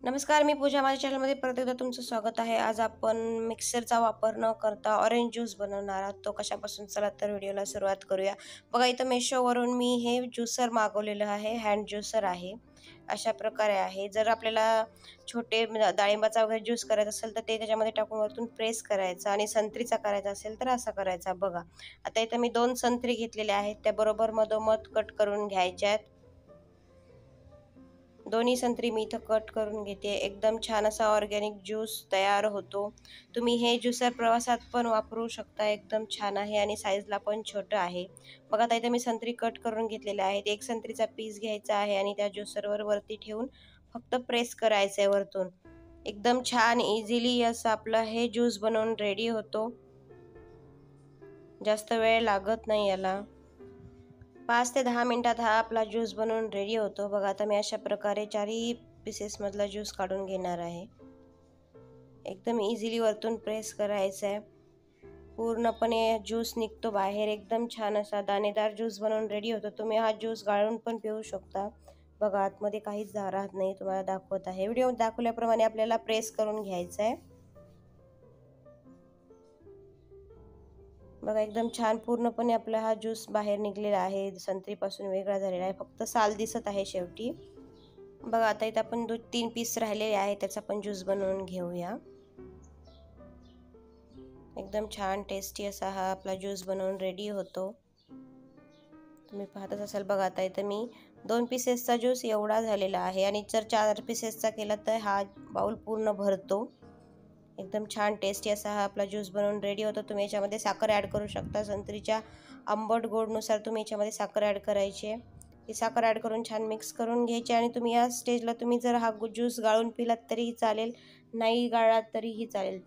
नमस्कार, मी पूजा. माझ्या चॅनलमध्ये परत एकदा तुमचं स्वागत आहे. आज आपण मिक्सरचा वापर न करता ऑरेंज ज्यूस बनवणार आहोत. तो कशापासून, चला तर व्हिडिओला सुरुवात करूया. बघा, इथं मेशोवरून मी हे ज्युसर मागवलेलं आहे. हँड ज्युसर आहे. अशा प्रकारे आहे. जर आपल्याला छोटे डाळिंबाचा वगैरे ज्यूस करायचा असेल तर ते त्याच्यामध्ये टाकून वरतून प्रेस करायचं, आणि संत्रीचा करायचा असेल तर असा करायचा. बघा, आता इथं मी 2 संत्री घेतलेले आहेत. त्या बरोबर मधोमध कट करून घ्यायच्या आहेत. दोन्ही संत्री मी इथं कट करून घेते. एकदम छान असा ऑर्गॅनिक ज्यूस तयार होतो. तुम्ही हे ज्युसर प्रवासात पण वापरू शकता. एकदम छान आहे आणि साईजला पण छोटं आहे. बघा, आता इथं मी संत्री कट करून घेतलेल्या आहेत. एक संत्रीचा पीस घ्यायचा आहे आणि त्या ज्युसरवर वरती ठेवून फक्त प्रेस करायचं आहे वरतून. एकदम छान इझिली असं आपलं हे ज्यूस बनवून रेडी होतो. जास्त वेळ लागत नाही याला. 5 ते 10 मिनिटात हा आपला ज्यूस बनवून रेडी होतो. बघा, आता मी अशा प्रकारे 4ही पीसेसमधला ज्यूस काढून घेणार आहे. एकदम इझिली वरतून प्रेस करायचं आहे. पूर्णपणे ज्यूस निघतो बाहेर. एकदम छान असा दाणेदार ज्यूस बनवून रेडी होतो. तुम्ही हा ज्यूस गाळून पण पिऊ शकता. बघा, आतमध्ये काहीच राहत नाही. तुम्हाला दाखवत आहे. व्हिडिओ दाखवल्याप्रमाणे आपल्याला प्रेस करून घ्यायचं आहे. बघा, एकदम छान पूर्णपणे आपला हा ज्यूस बाहेर निघलेला आहे. संत्रीपासून वेगळा झालेला आहे. फक्त साल दिसत आहे शेवटी. बघा, आता इथं आपण 2-3 पीस राहिलेले आहे, त्याचा पण ज्यूस बनवून घेऊया. एकदम छान टेस्टी असा हा आपला ज्यूस बनवून रेडी होतो. तुम्ही पाहतच असाल. बघा, आता इथं मी 2 पीसेसचा ज्यूस एवढा झालेला आहे, आणि जर 4 पीसेसचा केला तर हा बाउल पूर्ण भरतो. एकदम छान टेस्टी असा हा आपला ज्यूस बनवून रेडी होतो. तुम्ही याच्यामध्ये साखर ॲड करू शकता. संत्रीच्या आंबट गोडनुसार तुम्ही याच्यामध्ये साखर ॲड करायची आहे. ही साखर ॲड करून छान मिक्स करून घ्यायची, आणि तुम्ही या स्टेजला तुम्ही जर हा ज्यूस गाळून पिलात तरीही चालेल, नाही गाळलात तरीही चालेल.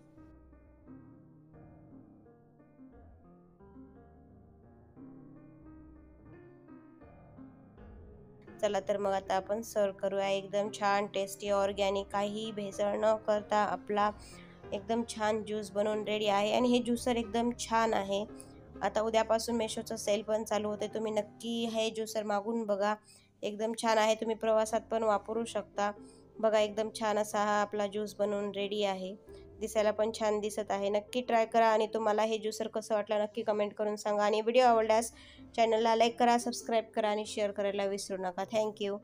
चला तर मग आता आपण सर्व करूया. एकदम छान टेस्टी ऑर्गॅनिक काहीही भेसळ न करता आपला एकदम छान ज्यूस बनवून रेडी आहे. आणि हे ज्युसर एकदम छान आहे. आता उद्यापासून मेशोचं सेल पण चालू होते. तुम्ही नक्की हे ज्युसर मागून बघा. एकदम छान आहे. तुम्ही प्रवासात पण वापरू शकता. बघा, एकदम छान असा हा आपला ज्यूस बनवून रेडी आहे. दिसायला पण छान दिसत आहे. नक्की ट्राय करा, आणि तुम्हाला हे ज्युसर कसं वाटलं नक्की कमेंट करून सांगा. आणि व्हिडिओ आवडल्यास चॅनलला लाईक करा, सबस्क्राईब करा आणि शेअर करायला विसरू नका. थँक्यू.